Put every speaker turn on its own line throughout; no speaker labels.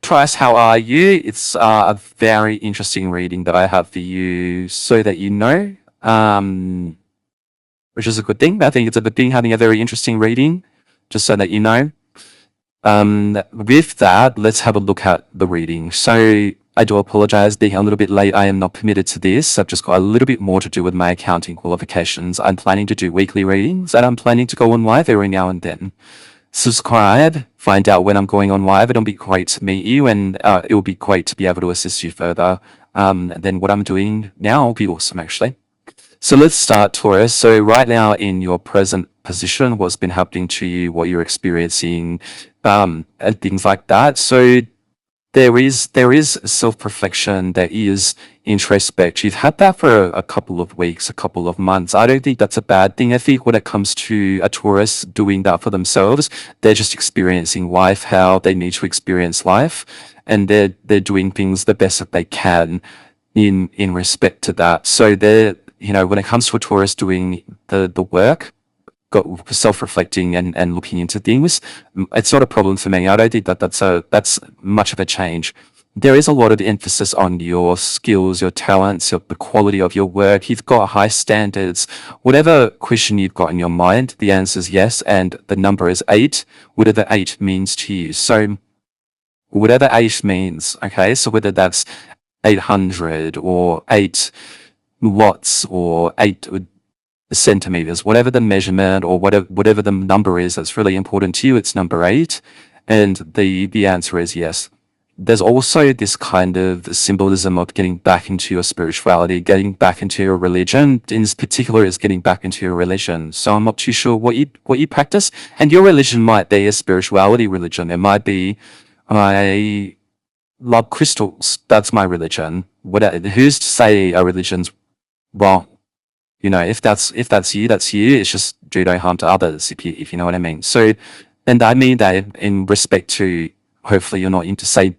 Taurus, how are you? It's a very interesting reading that I have for you so that you know, which is a good thing. I think it's a good thing having a very interesting reading, just so that you know. With that, let's have a look at the reading. So I do apologize being a little bit late. I am not permitted to this. I've just got a little bit more to do with my accounting qualifications. I'm planning to do weekly readings and I'm planning to go on live every now and then. Subscribe, find out when I'm going on live. It'll be great to meet you and it will be great to be able to assist you further than what I'm doing now. Will be awesome, actually. So let's start, Taurus. So right now in your present position, what's been happening to you, what you're experiencing, and things like that. So there is self-reflection, there is introspect. You've had that for a couple of weeks, a couple of months. I don't think that's a bad thing. I think when it comes to a Taurus doing that for themselves, they're just experiencing life, how they need to experience life, and they're doing things the best that they can in respect to that. So when it comes to a Taurus doing the work, got self-reflecting and looking into things, it's not a problem for me. I don't think that's much of a change. There is a lot of emphasis on your skills, your talents, the quality of your work. You've got high standards. Whatever question you've got in your mind, the answer is yes, and the number is 8, whatever 8 means to you. So whatever 8 means, okay, so whether that's 800 or 8 lots or 8 centimeters, whatever the measurement or whatever the number is that's really important to you, it's number 8. And the answer is yes. There's also this kind of symbolism of getting back into your spirituality, getting back into your religion. In particular is getting back into your religion. So I'm not too sure what you practice. And your religion might be a spirituality religion. It might be, I love crystals. That's my religion. Who's to say a religion's wrong? If that's you, that's you. It's just do no harm to others, if you know what I mean. So, and I mean that in respect to, hopefully you're not into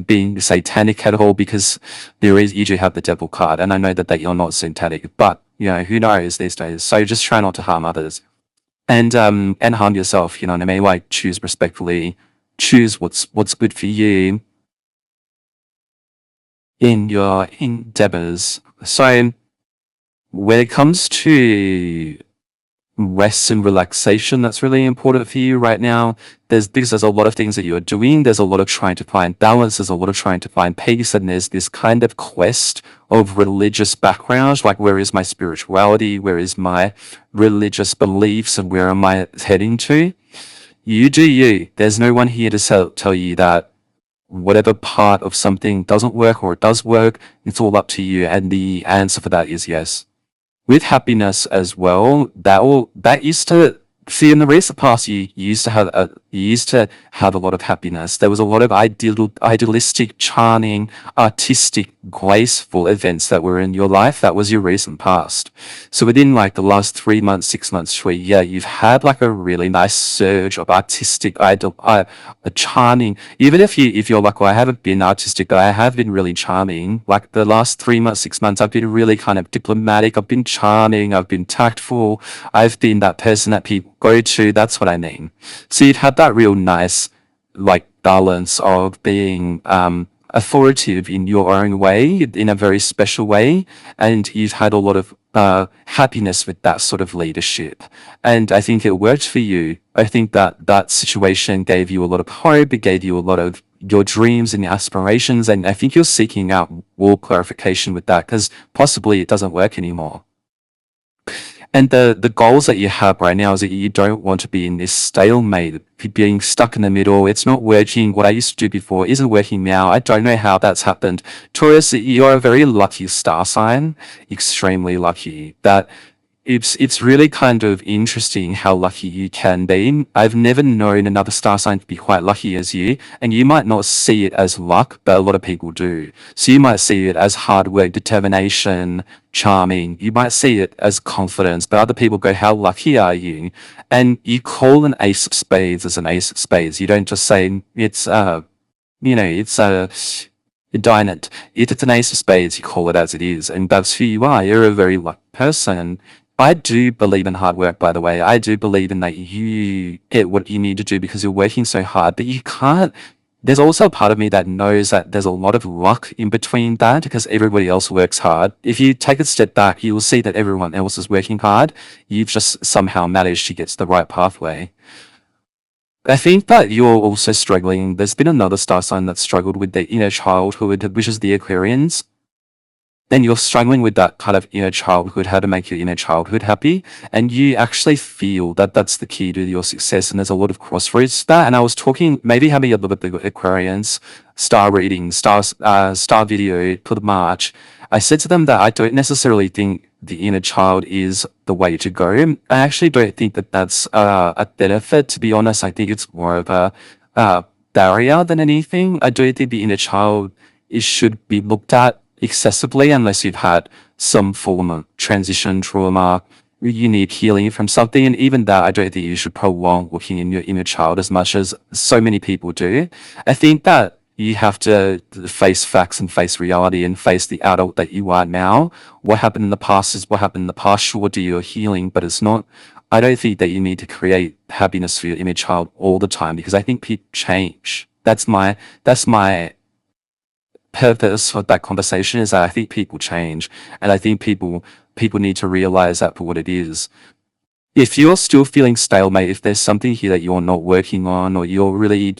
being satanic at all, because you do have the devil card, and I know that you're not satanic, but who knows these days. So just try not to harm others, and harm yourself. You know what I mean? Like, choose respectfully, choose what's good for you in your endeavors. So when it comes to rest and relaxation, that's really important for you right now. There's a lot of things that you're doing. There's a lot of trying to find balance. There's a lot of trying to find peace. And there's this kind of quest of religious background. Like, where is my spirituality? Where is my religious beliefs? And where am I heading to? You do you. There's no one here to tell you that whatever part of something doesn't work or it does work. It's all up to you. And the answer for that is yes. With happiness as well, that used to see in the recent past, you used to have a lot of happiness. There was a lot of idealistic, charming, artistic, graceful events that were in your life. That was your recent past. So within like the last 3 months, 6 months to a year, you've had like a really nice surge of artistic, a charming. Even if you're like, well, I haven't been artistic, but I have been really charming. Like the last 3 months, 6 months, I've been really kind of diplomatic. I've been charming. I've been tactful. I've been that person that people go to. That's what I mean. So you've had that real nice like balance of being authoritative in your own way, in a very special way, and you've had a lot of happiness with that sort of leadership, and I think it worked for you. I think that situation gave you a lot of hope. It gave you a lot of your dreams and aspirations, and I think you're seeking out more clarification with that, because possibly it doesn't work anymore. And the goals that you have right now is that you don't want to be in this stalemate, being stuck in the middle. It's not working. What I used to do before isn't working now. I don't know how that's happened. Taurus, you're a very lucky star sign, extremely lucky. That it's really kind of interesting how lucky you can be. I've never known another star sign to be quite lucky as you, and you might not see it as luck, but a lot of people do. So you might see it as hard work, determination, charming. You might see it as confidence, but other people go, how lucky are you? And you call an ace of spades as an ace of spades. You don't just say it's it's a diamond. If it's an ace of spades, you call it as it is, and that's who you are. You're a very lucky person. I do believe in hard work, by the way. I do believe in that you get what you need to do because you're working so hard, but you can't there's also a part of me that knows that there's a lot of luck in between that because everybody else works hard. If you take a step back, you will see that everyone else is working hard. You've just somehow managed to get to the right pathway. I think that you're also struggling. There's been another star sign that struggled with their inner childhood, which is the Aquarians. Then you're struggling with that kind of inner childhood, how to make your inner childhood happy. And you actually feel that that's the key to your success. And there's a lot of crossroads to that. And I was talking, maybe having a look at the Aquarians star reading, star video for the March. I said to them that I don't necessarily think the inner child is the way to go. I actually don't think that that's a benefit, to be honest. I think it's more of a barrier than anything. I don't think the inner child should be looked at excessively unless you've had some form of transition trauma. You need healing from something, and even that, I don't think you should prolong looking in your inner child as much as so many people do. I think that you have to face facts and face reality and face the adult that you are now. What happened in the past is what happened in the past. Sure, do your healing, but it's not. I don't think that you need to create happiness for your inner child all the time because I think people change. That's my purpose of that conversation is that I think people change, and I think people need to realize that for what it is. If you're still feeling stalemate, if there's something here that you're not working on or you're really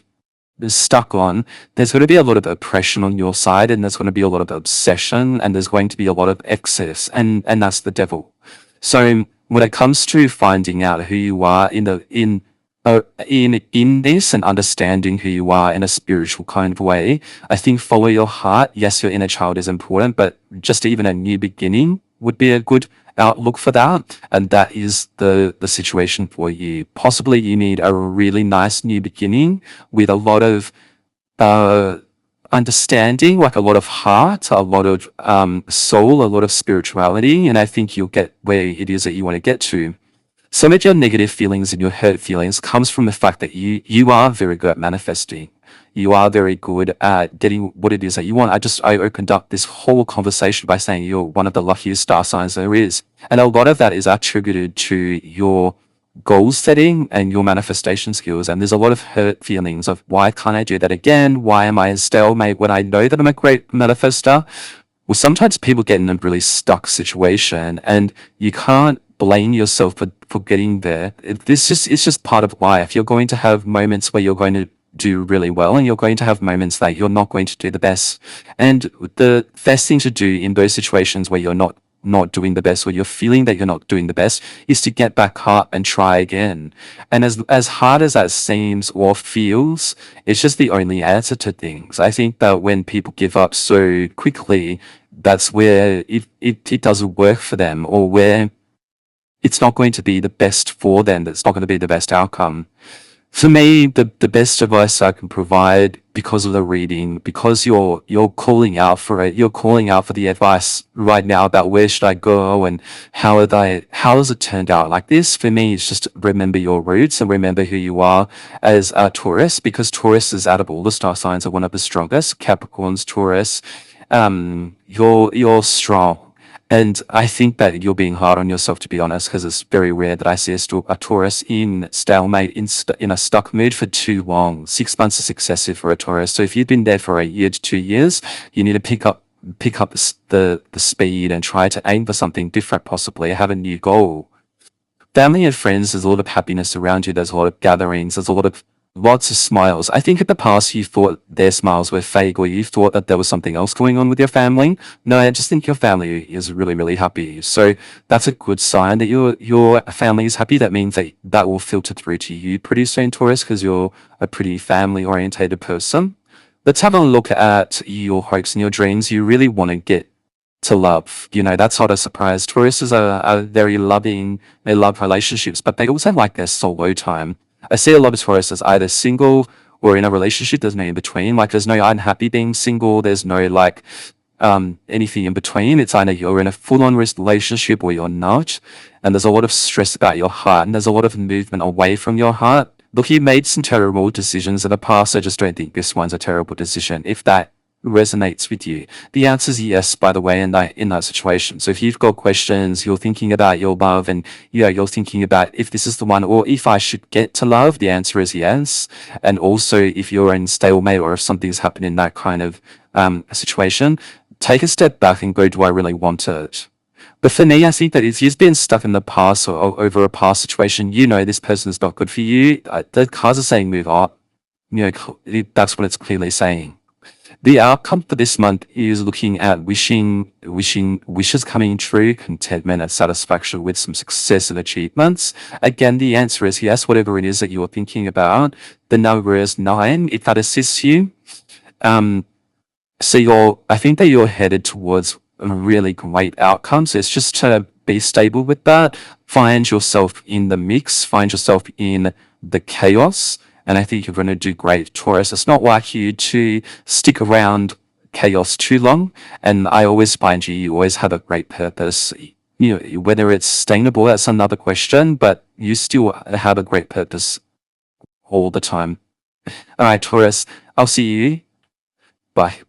stuck on, there's going to be a lot of oppression on your side, and there's going to be a lot of obsession, and there's going to be a lot of excess, and that's the devil. So when it comes to finding out who you are in this and understanding who you are in a spiritual kind of way, I think follow your heart. Yes, your inner child is important, but just even a new beginning would be a good outlook for that. And that is the situation for you. Possibly you need a really nice new beginning with a lot of uh, understanding, like a lot of heart, a lot of soul, a lot of spirituality. And I think you'll get where it is that you want to get to. Some of your negative feelings and your hurt feelings comes from the fact that you are very good at manifesting. You are very good at getting what it is that you want. I opened up this whole conversation by saying you're one of the luckiest star signs there is. And a lot of that is attributed to your goal setting and your manifestation skills. And there's a lot of hurt feelings of why can't I do that again? Why am I a stalemate when I know that I'm a great manifester? Well, sometimes people get in a really stuck situation and you can't blame yourself for getting there. It's just part of life. You're going to have moments where you're going to do really well and you're going to have moments that you're not going to do the best. And the best thing to do in those situations where you're not doing the best or you're feeling that you're not doing the best is to get back up and try again. And as hard as that seems or feels, it's just the only answer to things. I think that when people give up so quickly, that's where it doesn't work for them, or where it's not going to be the best for them. That's not going to be the best outcome. For me, the best advice I can provide, because of the reading, because you're calling out for it, you're calling out for the advice right now about where should I go and how has it turned out like this? For me, it's just remember your roots and remember who you are as a Taurus, because Taurus is, out of all the star signs, are one of the strongest. Capricorns, Taurus, you're strong. And I think that you're being hard on yourself, to be honest, because it's very rare that I see a Taurus in stalemate, in a stuck mood for too long. 6 months is excessive for a Taurus. So if you've been there for a year to 2 years, you need to pick up the speed and try to aim for something different, possibly have a new goal. Family and friends, there's a lot of happiness around you. There's a lot of gatherings. There's lots of smiles. I think in the past you thought their smiles were fake, or you thought that there was something else going on with your family. No, I just think your family is really, really happy. So that's a good sign that your family is happy. That means that will filter through to you pretty soon, Taurus, because you're a pretty family orientated person. Let's have a look at your hopes and your dreams. You really want to get to love. That's not a surprise. Tauruses are very loving. They love relationships, but they also like their solo time. I see a lot of Taurus as either single or in a relationship. There's no in between. Like, there's no unhappy being single. There's no anything in between. It's either you're in a full-on relationship or you're not. And there's a lot of stress about your heart, and there's a lot of movement away from your heart. Look, you made some terrible decisions in the past. I just don't think this one's a terrible decision. If that resonates with you? The answer is yes, by the way, in that situation. So if you've got questions, you're thinking about your love, and you're thinking about if this is the one, or if I should get to love, the answer is yes. And also if you're in stalemate, or if something's happened in that kind of situation, take a step back and go, do I really want it? But for me, I think that if you've been stuck in the past, or over a past situation, this person is not good for you. The cards are saying move on. That's what it's clearly saying. The outcome for this month is looking at wishing wishes coming true, contentment and satisfaction with some success and achievements. Again, the answer is yes, whatever it is that you are thinking about. The number is 9, if that assists you. So I think that you're headed towards a really great outcome. So it's just to be stable with that. Find yourself in the mix, find yourself in the chaos. And I think you're going to do great, Taurus. It's not like you to stick around chaos too long. And I always find you always have a great purpose. Whether it's sustainable, that's another question, but you still have a great purpose all the time. All right, Taurus, I'll see you. Bye.